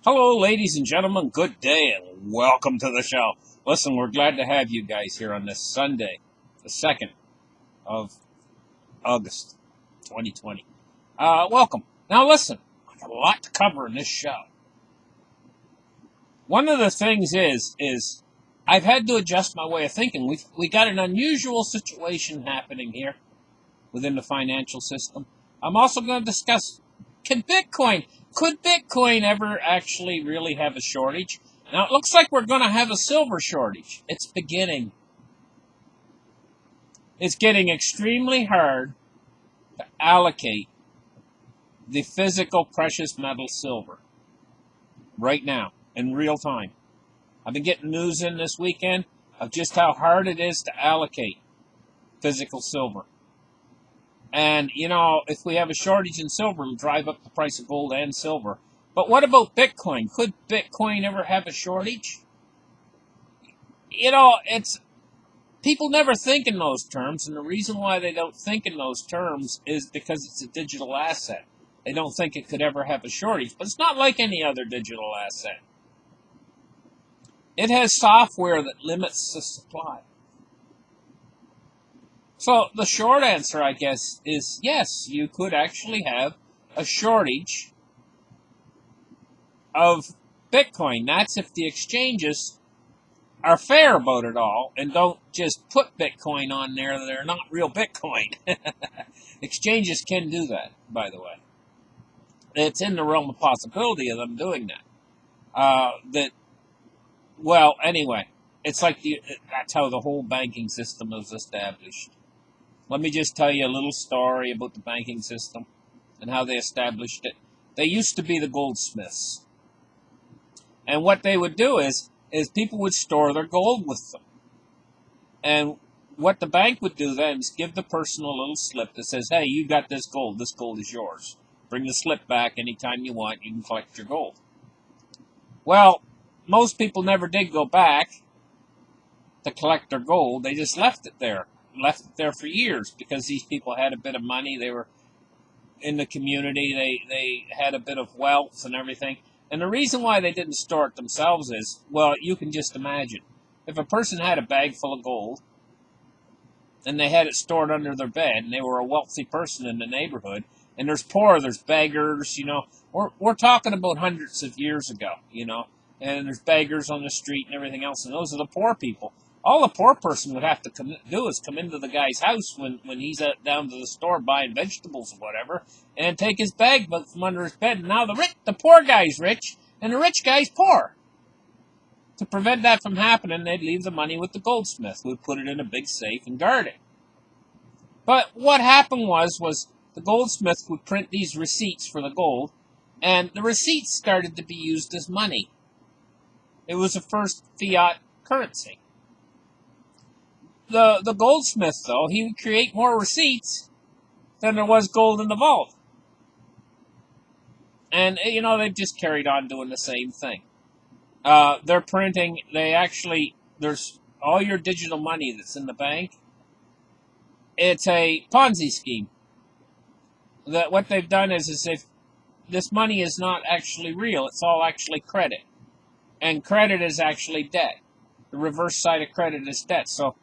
Hello, ladies and gentlemen. Good day and welcome to the show. Listen, we're glad to have you guys here on this Sunday, the 2nd of August, 2020. Welcome. Now, listen, I got a lot to cover in this show. One of the things is I've had to adjust my way of thinking. We got an unusual situation happening here within the financial system. I'm also going to discuss could Bitcoin ever actually really have a shortage? Now it looks like we're going to have a silver shortage. It's beginning. It's getting extremely hard to allocate the physical precious metal silver right now in real time. I've been getting news in this weekend of just how hard it is to allocate physical silver. And, if we have a shortage in silver, it'll drive up the price of gold and silver. But what about Bitcoin? Could Bitcoin ever have a shortage? It's people never think in those terms, and the reason why they don't think in those terms is because it's a digital asset. They don't think it could ever have a shortage, but it's not like any other digital asset. It has software that limits the supply. So the short answer, I guess, is yes, you could actually have a shortage of Bitcoin. That's if the exchanges are fair about it all and don't just put Bitcoin on there that are not real Bitcoin. Exchanges can do that, by the way. It's in the realm of possibility of them doing that. Anyway, it's like that's how the whole banking system is established. Let me just tell you a little story about the banking system and how they established it. They used to be the goldsmiths. And what they would do is people would store their gold with them. And what the bank would do then is give the person a little slip that says, hey, you got this gold is yours. Bring the slip back anytime you want, you can collect your gold. Well, most people never did go back to collect their gold. They just left it there for years because these people had a bit of money. They were in the community. They had a bit of wealth and everything. And the reason why they didn't store it themselves is, well, you can just imagine. If a person had a bag full of gold and they had it stored under their bed and they were a wealthy person in the neighborhood, and there's poor, there's beggars, we're talking about hundreds of years ago, and there's beggars on the street and everything else, and those are the poor people. All a poor person would have to do is come into the guy's house when he's down to the store buying vegetables or whatever, and take his bag from under his bed. And now the poor guy's rich, and the rich guy's poor. To prevent that from happening, they'd leave the money with the goldsmith, who would put it in a big safe and guard it. But what happened was the goldsmith would print these receipts for the gold, and the receipts started to be used as money. It was the first fiat currency. The goldsmith, though, he would create more receipts than there was gold in the vault. And, they've just carried on doing the same thing. They're printing, there's all your digital money that's in the bank. It's a Ponzi scheme. What they've done is if this money is not actually real, it's all actually credit. And credit is actually debt. The reverse side of credit is debt. So,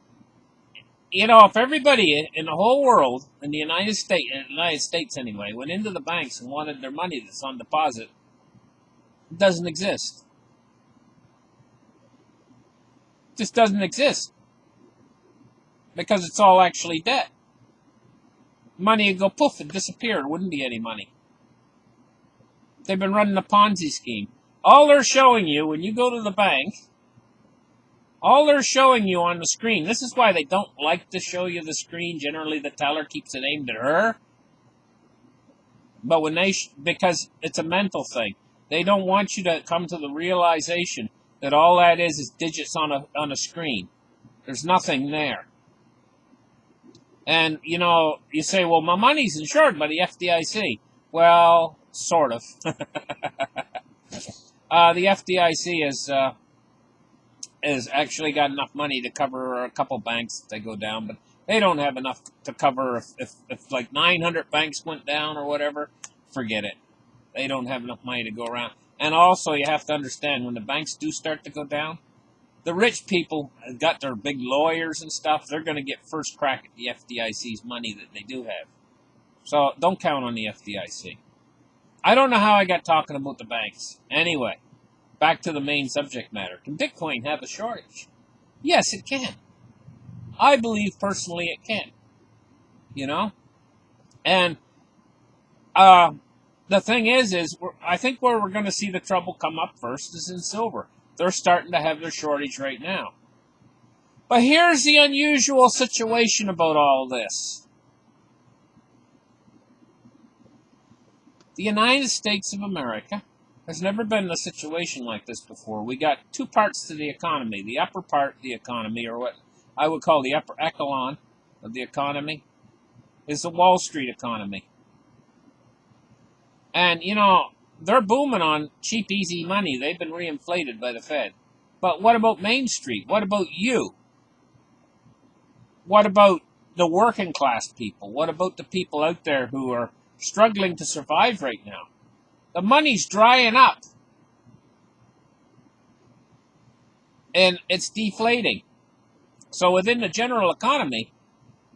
if everybody in the whole world, in the United States anyway, went into the banks and wanted their money that's on deposit, it doesn't exist. It just doesn't exist. Because it's all actually debt. Money would go poof and disappear. There wouldn't be any money. They've been running a Ponzi scheme. All they're showing you when you go to the bank, all they're showing you on the screen, this is why they don't like to show you the screen. Generally, the teller keeps it aimed at her. But because it's a mental thing, they don't want you to come to the realization that all that is digits on a screen. There's nothing there. And, you say, well, my money's insured by the FDIC. Well, sort of. The FDIC has actually got enough money to cover a couple banks if they go down, but they don't have enough to cover if like 900 banks went down or whatever. Forget it. They don't have enough money to go around. And also, you have to understand, when the banks do start to go down, the rich people have got their big lawyers and stuff. They're going to get first crack at the FDIC's money that they do have. So don't count on the FDIC. I don't know how I got talking about the banks. Anyway, back to the main subject matter. Can Bitcoin have a shortage? Yes, it can. I believe personally it can. You know? And the thing is I think where we're going to see the trouble come up first is in silver. They're starting to have their shortage right now. But here's the unusual situation about all this. The United States of America has never been in a situation like this before. We got two parts to the economy. The upper part of the economy, or what I would call the upper echelon of the economy, is the Wall Street economy. And, you know, they're booming on cheap, easy money. They've been reinflated by the Fed. But what about Main Street? What about you? What about the working class people? What about the people out there who are struggling to survive right now? The money's drying up. And it's deflating. So within the general economy,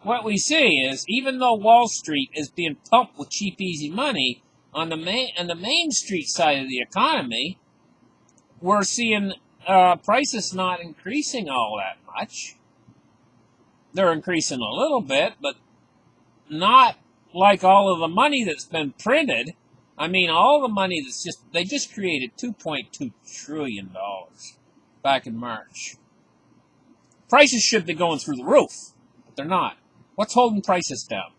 what we see is, even though Wall Street is being pumped with cheap, easy money, on the Main Street side of the economy, we're seeing prices not increasing all that much. They're increasing a little bit, but not like all of the money that's been printed. I mean, all the money they just created $2.2 trillion back in March. Prices should be going through the roof, but they're not. What's holding prices down?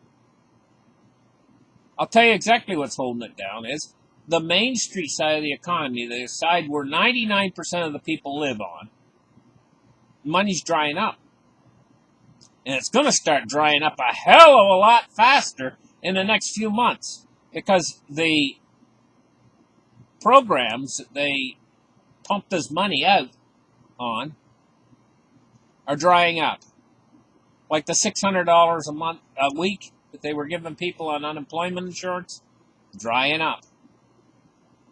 I'll tell you exactly what's holding it down is the Main Street side of the economy, the side where 99% of the people live on. Money's drying up. And it's going to start drying up a hell of a lot faster in the next few months, because the programs that they pump this money out on are drying up. Like the $600 a week that they were giving people on unemployment insurance, drying up.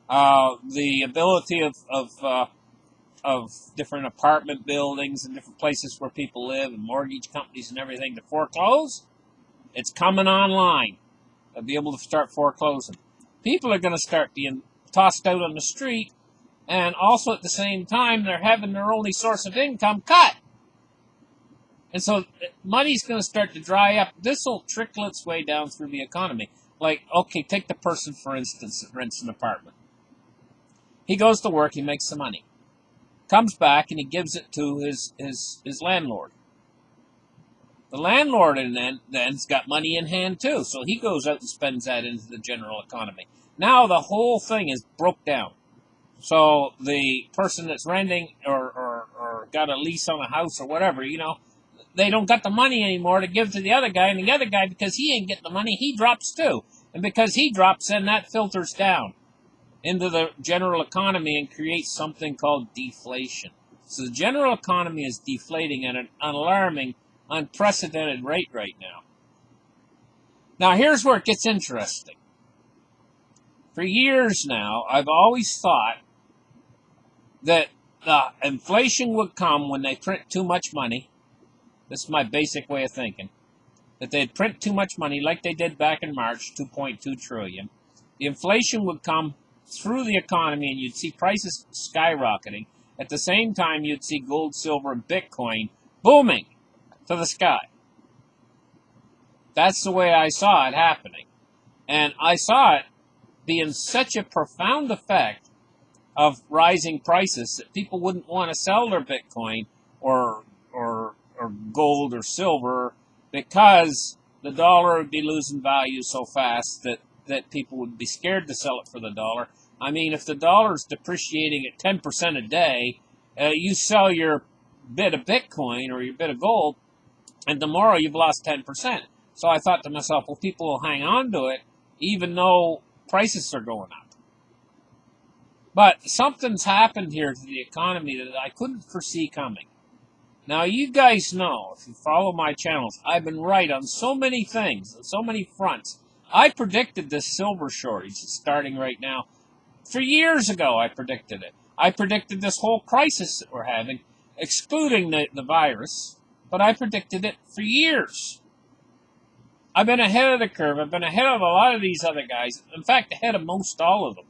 The ability of different apartment buildings and different places where people live and mortgage companies and everything to foreclose, it's coming online. They'll be able to start foreclosing. People are going to start being tossed out on the street, and also at the same time, they're having their only source of income cut. And so money's going to start to dry up. This will trickle its way down through the economy. Like, okay, take the person, for instance, that rents an apartment. He goes to work, he makes some money. Comes back and he gives it to his landlord. The landlord then's got money in hand too, so he goes out and spends that into the general economy. Now the whole thing is broke down. So the person that's renting or got a lease on a house or whatever, you know, they don't got the money anymore to give to the other guy, and the other guy, because he ain't getting the money, he drops too. And because he drops, then that filters down into the general economy and creates something called deflation. So the general economy is deflating at an alarming, unprecedented rate right now. Now here's where it gets interesting. For years now, I've always thought that inflation would come when they print too much money. This is my basic way of thinking. That they'd print too much money like they did back in March, $2.2 trillion. The inflation would come through the economy and you'd see prices skyrocketing. At the same time, you'd see gold, silver, and Bitcoin booming to the sky. That's the way I saw it happening. And I saw it being such a profound effect of rising prices that people wouldn't want to sell their Bitcoin or gold or silver, because the dollar would be losing value so fast that people would be scared to sell it for the dollar. I mean, if the dollar's depreciating at 10% a day, you sell your bit of Bitcoin or your bit of gold, and tomorrow you've lost 10%. So I thought to myself, well, people will hang on to it even though prices are going up. But something's happened here to the economy that I couldn't foresee coming. Now, you guys know, if you follow my channels, I've been right on so many things, on so many fronts. I predicted this silver shortage that's starting right now For years ago, I predicted it. I predicted this whole crisis that we're having, excluding the virus, but I predicted it for years. I've been ahead of the curve. I've been ahead of a lot of these other guys. In fact, ahead of most all of them.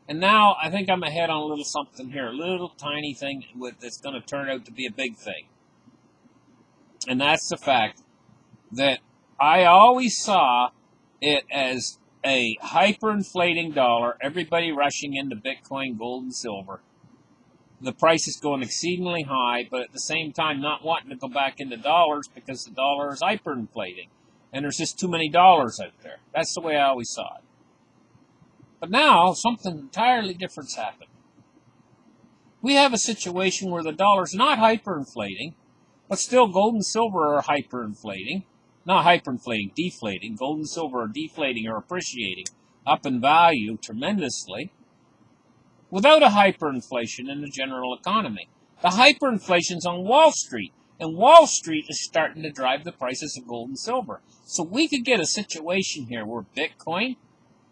And now I think I'm ahead on a little something here, a little tiny thing that's going to turn out to be a big thing. And that's the fact that I always saw it as a hyperinflating dollar, everybody rushing into Bitcoin, gold, and silver. The price is going exceedingly high, but at the same time not wanting to go back into dollars because the dollar is hyperinflating. And there's just too many dollars out there. That's the way I always saw it. But now, something entirely different's happened. We have a situation where the dollar's not hyperinflating, but still gold and silver are hyperinflating. Not hyperinflating, deflating. Gold and silver are deflating or appreciating up in value tremendously without a hyperinflation in the general economy. The hyperinflation's on Wall Street, and Wall Street is starting to drive the prices of gold and silver. So we could get a situation here where Bitcoin,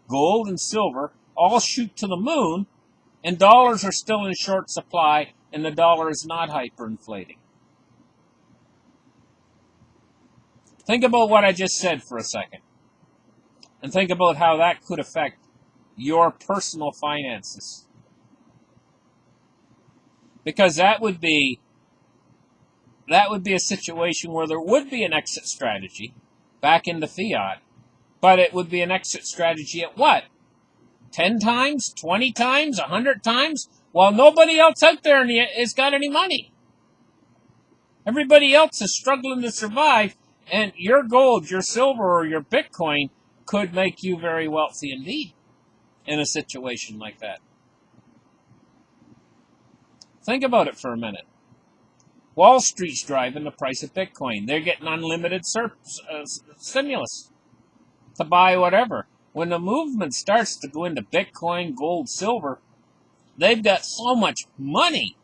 gold, and silver all shoot to the moon, and dollars are still in short supply, and the dollar is not hyperinflating. Think about what I just said for a second, and think about how that could affect your personal finances. Because that would be a situation where there would be an exit strategy back into fiat, but it would be an exit strategy at what? 10 times, 20 times, 100 times? While nobody else out there has got any money. Everybody else is struggling to survive, and your gold, your silver, or your Bitcoin could make you very wealthy indeed in a situation like that. Think about it for a minute. Wall Street's driving the price of Bitcoin. They're getting unlimited stimulus to buy whatever. When the movement starts to go into Bitcoin, gold, silver, they've got so much money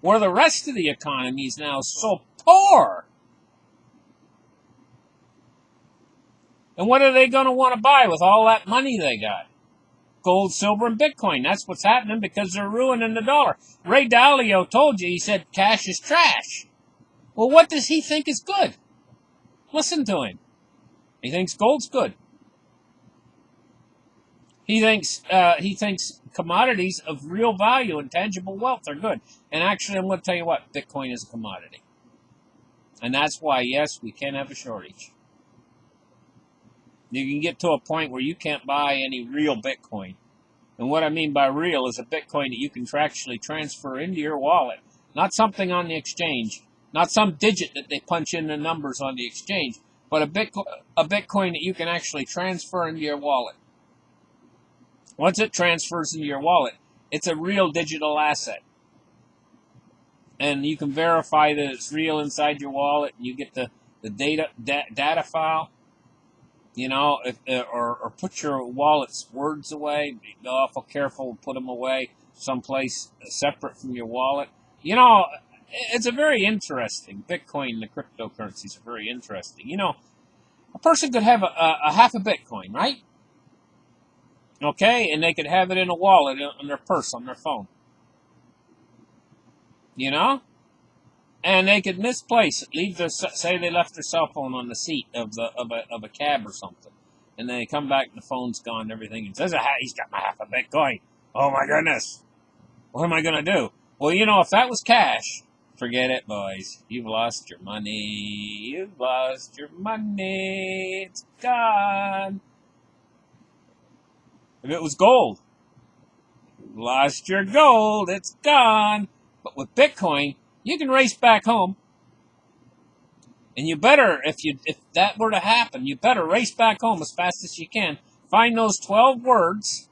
where the rest of the economy is now so poor. And what are they going to want to buy with all that money they got? Gold, silver, and Bitcoin. That's what's happening because they're ruining the dollar. Ray Dalio told you, he said, cash is trash. Well, what does he think is good? Listen to him. He thinks gold's good. He thinks commodities of real value and tangible wealth are good. And actually, I'm going to tell you what, Bitcoin is a commodity. And that's why, yes, we can have a shortage. You can get to a point where you can't buy any real Bitcoin. And what I mean by real is a Bitcoin that you can actually transfer into your wallet. Not something on the exchange. Not some digit that they punch in the numbers on the exchange. But a Bitcoin that you can actually transfer into your wallet. Once it transfers into your wallet, it's a real digital asset. And you can verify that it's real inside your wallet. And you get the data file. You know, or put your wallet's words away. Be awful careful, put them away someplace separate from your wallet. You know, it's a very interesting. Bitcoin, the cryptocurrencies are very interesting. You know, a person could have a half a Bitcoin, right? Okay, and they could have it in a wallet, in their purse, on their phone. You know? And they could misplace it. Say they left their cell phone on the seat of a cab or something, and they come back and the phone's gone and everything. And says, he's got my half a Bitcoin. Oh my goodness, what am I gonna do? Well, you know, if that was cash, forget it, boys. You've lost your money. You've lost your money. It's gone. If it was gold, you've lost your gold. It's gone. But with Bitcoin, you can race back home, and you better, if that were to happen, you better race back home as fast as you can. Find those 12 words,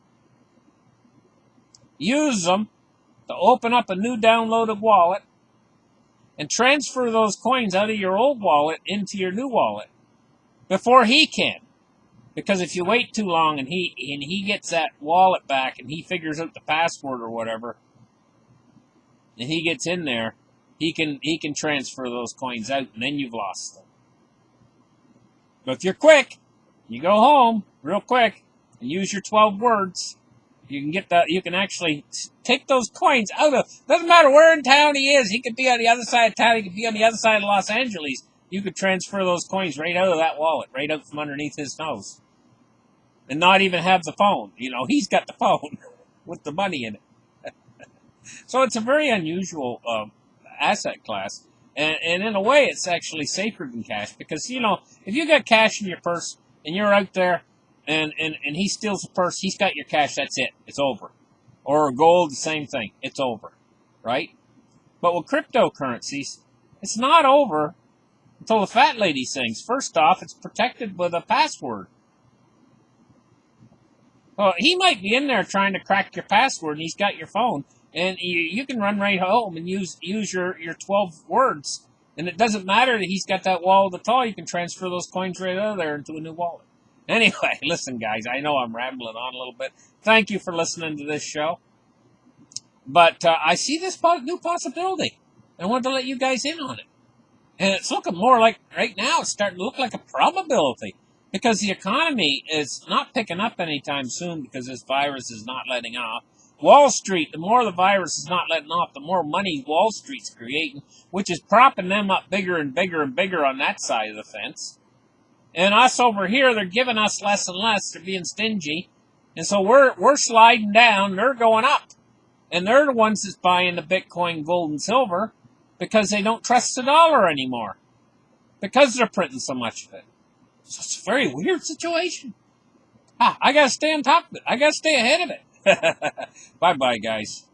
use them to open up a new downloaded wallet, and transfer those coins out of your old wallet into your new wallet before he can. Because if you wait too long and he gets that wallet back and he figures out the password or whatever, and he gets in there, he can transfer those coins out, and then you've lost them. But if you're quick, you go home real quick and use your 12 words, You can get that. You can actually take those coins out of. Doesn't matter where in town he is. He could be on the other side of town. He could be on the other side of Los Angeles. You could transfer those coins right out of that wallet, right out from underneath his nose, and not even have the phone. You know, he's got the phone with the money in it. So it's a very unusual asset class, and in a way, it's actually safer than cash because you know if you got cash in your purse and you're out there. And he steals the purse, he's got your cash, that's it. It's over. Or gold, the same thing. It's over. Right? But with cryptocurrencies, it's not over until the fat lady sings. First off, it's protected with a password. Well, he might be in there trying to crack your password and he's got your phone. And you can run right home and use your 12 words. And it doesn't matter that he's got that wallet at all. You can transfer those coins right out of there into a new wallet. Anyway, listen, guys, I know I'm rambling on a little bit. Thank you for listening to this show. But I see this new possibility. I wanted to let you guys in on it. And it's looking more like, right now, it's starting to look like a probability. Because the economy is not picking up anytime soon because this virus is not letting off. Wall Street, the more the virus is not letting off, the more money Wall Street's creating, which is propping them up bigger and bigger and bigger on that side of the fence. And us over here, they're giving us less and less. They're being stingy. And so we're sliding down. They're going up. And they're the ones that's buying the Bitcoin, gold, and silver because they don't trust the dollar anymore. Because they're printing so much of it. So it's a very weird situation. I got to stay on top of it. I got to stay ahead of it. Bye-bye, guys.